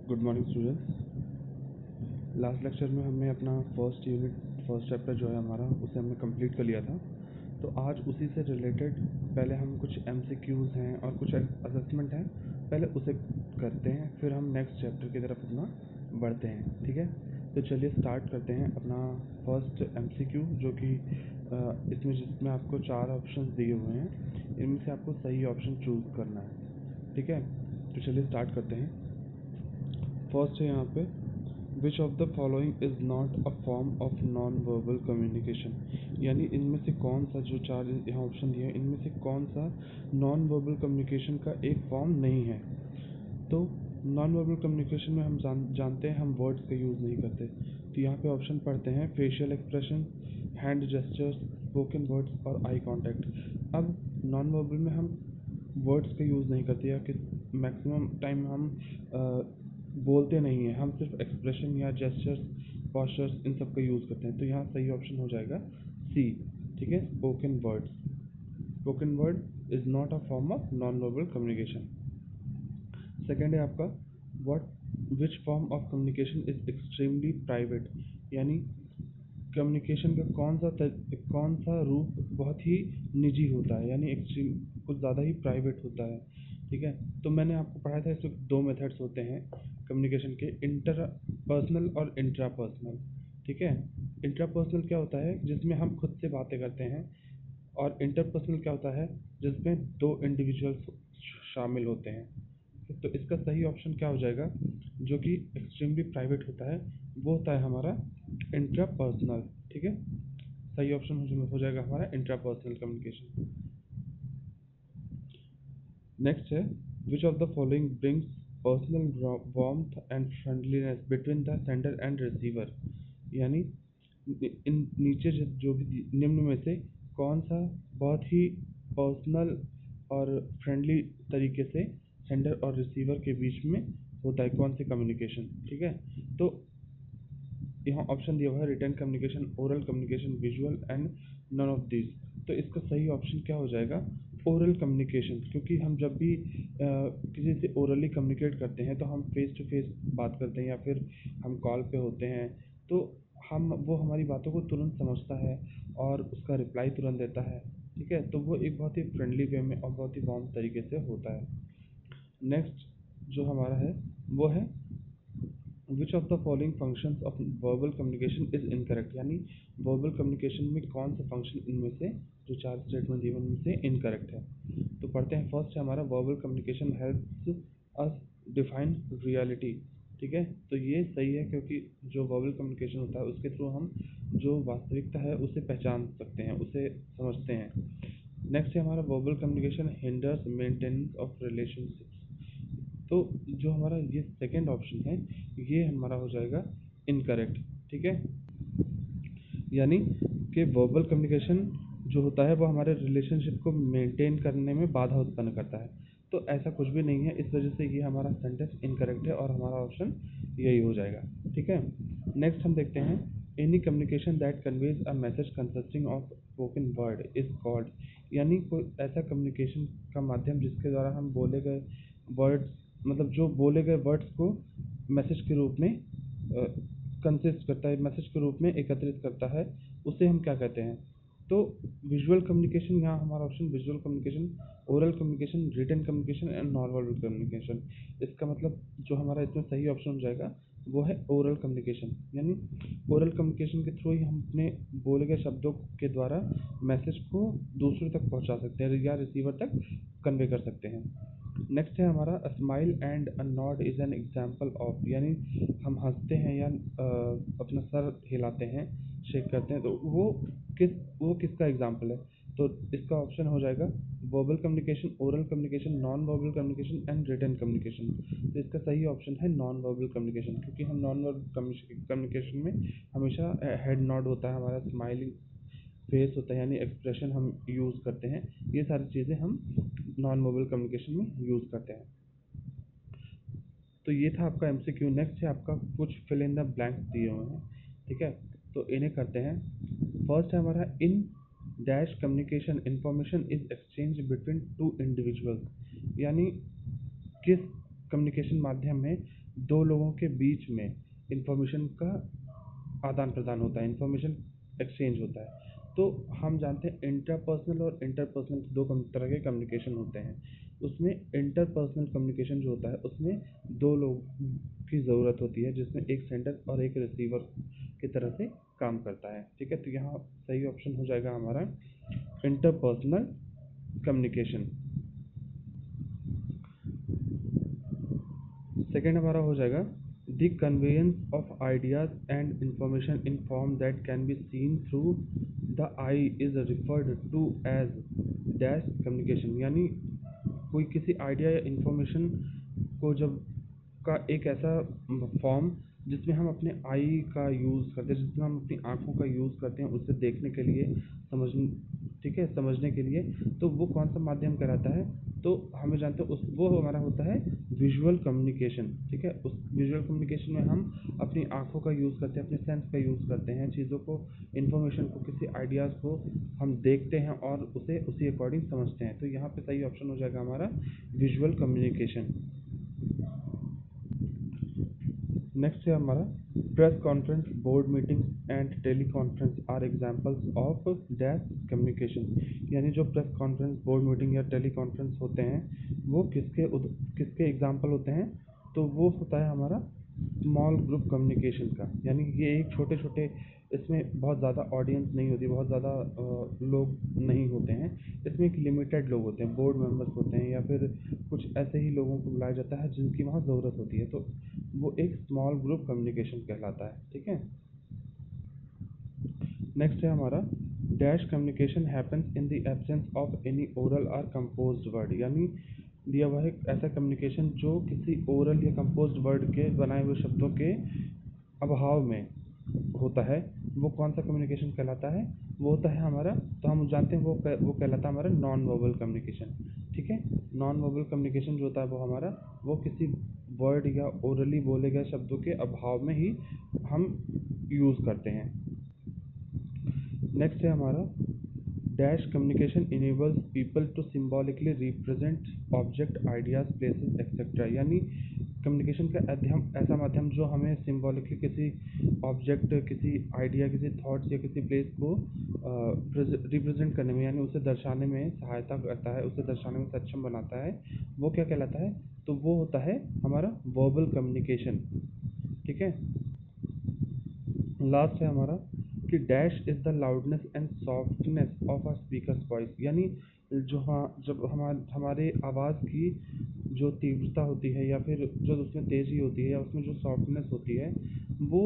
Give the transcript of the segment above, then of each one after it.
Good morning students. Last lecture में हमने अपना फर्स्ट चैप्टर जो है हमारा उसे हमने कंप्लीट कर लिया था। तो आज उसी से रिलेटेड पहले हम कुछ एमसीक्यूज़ हैं और कुछ असेसमेंट हैं, पहले उसे करते हैं, फिर हम नेक्स्ट चैप्टर की तरफ अपना बढ़ते हैं। ठीक है, तो चलिए स्टार्ट करते हैं अपना फर्स्ट एमसीक्यू, जो कि जिसमें आपको 4 ऑप्शन दिए हुए हैं। इनमें से आपको सही ऑप्शन चूज़ करना है। ठीक है, तो चलिए स्टार्ट करते हैं। फर्स्ट है यहाँ पे, which of the following is not a form of non verbal communication. यानी इनमें से कौन सा, जो 4 यहाँ ऑप्शन दिए हैं, इनमें से कौन सा नॉन वर्बल कम्युनिकेशन का एक फॉर्म नहीं है। तो नॉन वर्बल कम्युनिकेशन में हम जानते हैं हम वर्ड्स का यूज़ नहीं करते। तो यहाँ पे ऑप्शन पढ़ते हैं, facial expression, hand gestures, spoken words और आई कॉन्टैक्ट। अब नॉन वर्बल में हम वर्ड्स का यूज़ नहीं करते, या कि मैक्सिमम टाइम हम बोलते नहीं हैं, हम सिर्फ एक्सप्रेशन या जेस्चर्स, पॉस्चर्स, इन सब का यूज़ करते हैं। तो यहाँ सही ऑप्शन हो जाएगा सी। ठीक है, spoken words. Spoken word is not a form of non verbal communication. Second है आपका, what which form of communication is extremely private. यानी कम्युनिकेशन का कौन सा रूप बहुत ही निजी होता है, यानी एक्सट्रीम, कुछ ज़्यादा ही प्राइवेट होता है। ठीक है, तो मैंने आपको पढ़ाया था इसमें 2 मेथड्स होते हैं कम्युनिकेशन के, इंटर पर्सनल और इंट्रा पर्सनल। ठीक है, इंट्रा पर्सनल क्या होता है, जिसमें हम खुद से बातें करते हैं, और इंटरपर्सनल क्या होता है, जिसमें 2 इंडिविजुअल्स शामिल होते हैं। तो इसका सही ऑप्शन क्या हो जाएगा, जो कि एक्सट्रीमली प्राइवेट होता है, वो होता है हमारा इंट्रापर्सनल। ठीक है, सही ऑप्शन हो जाएगा हमारा इंट्रापर्सनल कम्युनिकेशन। नेक्स्ट है, which of the following brings personal warmth and friendliness between the sender and receiver. यानी इन नीचे जो भी निम्न में से कौन सा बहुत ही पर्सनल और फ्रेंडली तरीके से सेंडर और रिसीवर के बीच में होता है, कौन सी कम्युनिकेशन। ठीक है, तो यहाँ ऑप्शन दिया हुआ है, written communication, oral communication, visual and none of this. तो इसका सही ऑप्शन क्या हो जाएगा, ओरल कम्युनिकेशन। क्योंकि हम जब भी किसी से ओरली कम्युनिकेट करते हैं तो हम फेस टू फेस बात करते हैं, या फिर हम कॉल पे होते हैं, तो वो हमारी बातों को तुरंत समझता है और उसका रिप्लाई तुरंत देता है। ठीक है, तो वो एक बहुत ही फ्रेंडली वे में और बहुत ही वार्म तरीके से होता है। नेक्स्ट जो हमारा है वो है, which of the following functions of verbal communication is incorrect. यानी वर्बल कम्युनिकेशन में कौन सा फंक्शन इनमें से, जो 4 स्टेटमेंट दिए उनमें से इनकरेक्ट है। तो पढ़ते हैं। फर्स्ट है हमारा, verbal communication helps us define reality. ठीक है, तो ये सही है, क्योंकि जो वर्बल कम्युनिकेशन होता है उसके थ्रू हम जो वास्तविकता है उसे पहचान सकते हैं, उसे समझते हैं। नेक्स्ट है हमारा, verbal communication hinders maintenance of relationships. तो जो हमारा ये सेकंड ऑप्शन है, ये हमारा हो जाएगा इनकरेक्ट। ठीक है, यानी कि वर्बल कम्युनिकेशन जो होता है वो हमारे रिलेशनशिप को मेंटेन करने में बाधा उत्पन्न करता है। तो ऐसा कुछ भी नहीं है, इस वजह से ये हमारा सेंटेंस इनकरेक्ट है और हमारा ऑप्शन यही हो जाएगा। ठीक है, नेक्स्ट हम देखते हैं, any communication that conveys a message consisting of spoken word is called. यानी कोई ऐसा कम्युनिकेशन का माध्यम जिसके द्वारा हम बोले गए वर्ड्स, मतलब जो बोले गए वर्ड्स को मैसेज के रूप में कंसिस्ट करता है, मैसेज के रूप में एकत्रित करता है, उसे हम क्या कहते हैं। तो विजुअल कम्युनिकेशन, यहाँ हमारा option visual communication, oral communication, written communication and non verbal communication. इसका मतलब जो हमारा इसमें सही ऑप्शन हो जाएगा वो है ओरल कम्युनिकेशन। यानी ओरल कम्युनिकेशन के थ्रू ही हम अपने बोले गए शब्दों के द्वारा मैसेज को दूसरों तक पहुंचा सकते हैं या रिसीवर तक कन्वे कर सकते हैं। नेक्स्ट है हमारा, a smile and a nod is an example of. यानी हम हंसते हैं या अपना सर हिलाते हैं, शेक करते हैं, तो वो किसका एग्जाम्पल है। तो इसका ऑप्शन हो जाएगा verbal communication, oral communication, non verbal communication and written communication. तो इसका सही ऑप्शन है नॉन वर्बल कम्युनिकेशन, क्योंकि हम नॉन वर्बल कम्युनिकेशन में हमेशा हेड नॉड होता है, हमारा स्माइलिंग फेस होता है, यानी एक्सप्रेशन हम यूज़ करते हैं। ये सारी चीज़ें हम नॉन वर्बल कम्युनिकेशन में यूज़ करते हैं। तो ये था आपका एमसीक्यू। नेक्स्ट है आपका, कुछ फिल इन द ब्लैंक्स दिए हुए हैं। ठीक है, तो इन्हें करते हैं। फर्स्ट है हमारा, in dash communication information is exchange between 2 individuals. यानी किस कम्युनिकेशन माध्यम में दो लोगों के बीच में इंफॉर्मेशन का आदान प्रदान होता है, इंफॉर्मेशन एक्सचेंज होता है। तो हम जानते हैं इंट्रापर्सनल और इंटरपर्सनल दो तरह के कम्युनिकेशन होते हैं। उसमें इंटरपर्सनल कम्युनिकेशन जो होता है उसमें दो लोग की ज़रूरत होती है, जिसमें एक सेंडर और एक रिसीवर की तरह से काम करता है। ठीक है, तो यहाँ सही ऑप्शन हो जाएगा हमारा इंटरपर्सनल कम्युनिकेशन। सेकेंड हमारा हो जाएगा the conveyance of ideas and information in form that can be seen through the eye is referred to as dash communication. यानी कोई किसी आइडिया या इंफॉर्मेशन को जब का एक ऐसा फॉर्म जिसमें हम अपने आई का यूज़ करते हैं, जिसमें हम अपनी आँखों का यूज़ करते हैं उसे देखने के लिए, ठीक है, समझने के लिए, तो वो कौन सा माध्यम कहलाता है? तो हमें जानते हैं उस वो हमारा होता है विजुअल कम्युनिकेशन। ठीक है, उस विजुअल कम्युनिकेशन में हम अपनी आँखों का यूज़ करते हैं, अपने सेंस का यूज़ करते हैं, चीज़ों को, इन्फॉर्मेशन को, किसी आइडियाज़ को हम देखते हैं और उसे उसी अकॉर्डिंग समझते हैं। तो यहाँ पे सही ऑप्शन हो जाएगा हमारा विजुअल कम्युनिकेशन। नेक्स्ट है हमारा press conference, board meeting and tele conference are examples of dash communication. यानी जो प्रेस कॉन्फ्रेंस, बोर्ड मीटिंग या टेली कॉन्फ्रेंस होते हैं वो किसके एग्जाम्पल होते हैं? तो वो होता है हमारा स्मॉल ग्रुप कम्युनिकेशन का। यानी ये एक छोटे छोटे, इसमें बहुत ज़्यादा ऑडियंस नहीं होती, बहुत ज़्यादा लोग नहीं होते हैं, इसमें एक लिमिटेड लोग होते हैं, बोर्ड मेंबर्स होते हैं या फिर कुछ ऐसे ही लोगों को बुलाया जाता है जिनकी वहाँ ज़रूरत होती है, तो वो एक स्मॉल ग्रुप कम्युनिकेशन कहलाता है। ठीक है, नेक्स्ट है हमारा dash communication happens in the absence of any oral और कंपोज्ड वर्ड। यानी दिया हुआ है ऐसा कम्युनिकेशन जो किसी ओरल या कंपोज्ड वर्ड के बनाए हुए शब्दों के अभाव में होता है, वो कौन सा कम्युनिकेशन कहलाता है? वो होता है हमारा, तो हम जानते हैं वो कहलाता है हमारा नॉन वर्बल कम्युनिकेशन। ठीक है, नॉन वर्बल कम्युनिकेशन जो होता है वो हमारा, वो किसी वर्ड या ओरली बोले गए शब्दों के अभाव में ही हम यूज़ करते हैं। नेक्स्ट है हमारा dash communication enables people to symbolically represent object, ideas, places etcetera. यानी कम्युनिकेशन का ऐसा माध्यम जो हमें सिम्बॉलिकली किसी ऑब्जेक्ट, किसी आइडिया, किसी थॉट्स या किसी प्लेस को रिप्रेजेंट करने में, यानी उसे दर्शाने में सहायता करता है, उसे दर्शाने में सक्षम बनाता है, वो क्या कहलाता है? तो वो होता है हमारा वर्बल कम्युनिकेशन। ठीक है, लास्ट है हमारा कि dash is the loudness and softness of a speakers voice. यानी जो जब हमारे आवाज़ की जो तीव्रता होती है या फिर जो उसमें तेज़ी होती है या उसमें जो सॉफ्टनेस होती है, वो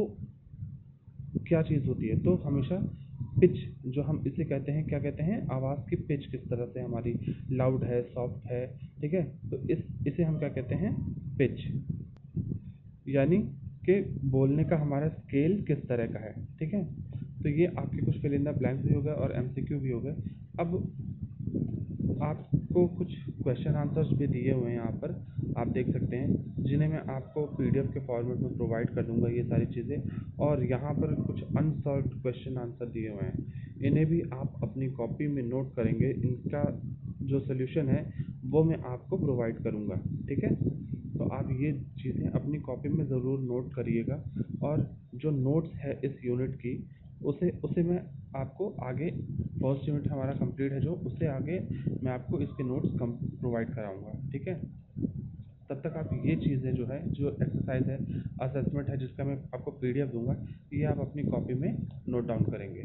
क्या चीज़ होती है? तो हमेशा पिच, जो हम इसे कहते हैं, क्या कहते हैं, आवाज़ की पिच किस तरह से हमारी लाउड है, सॉफ्ट है। ठीक है, तो इसे हम क्या कहते हैं? पिच। यानी कि बोलने का हमारा स्केल किस तरह का है। ठीक है, तो ये आपके कुछ फिल इन द ब्लैंक्स भी हो गए और एमसीक्यू भी हो गए। अब आपको कुछ क्वेश्चन आंसर्स भी दिए हुए हैं यहाँ पर, आप देख सकते हैं, जिन्हें मैं आपको पीडीएफ के फॉर्मेट में प्रोवाइड कर दूंगा ये सारी चीज़ें। और यहाँ पर कुछ अनसॉल्व्ड क्वेश्चन आंसर दिए हुए हैं, इन्हें भी आप अपनी कॉपी में नोट करेंगे। इनका जो सोल्यूशन है वो मैं आपको प्रोवाइड करूँगा। ठीक है, तो आप ये चीज़ें अपनी कॉपी में ज़रूर नोट करिएगा। और जो नोट्स है इस यूनिट की, उसे उसे मैं आपको आगे, फर्स्ट यूनिट हमारा कंप्लीट है जो, उससे आगे मैं आपको इसके नोट्स कम प्रोवाइड कराऊंगा। ठीक है, तब तक आप ये चीज़ें जो है, जो एक्सरसाइज है, असेसमेंट है, जिसका मैं आपको पीडीएफ दूंगा, ये आप अपनी कॉपी में नोट डाउन करेंगे।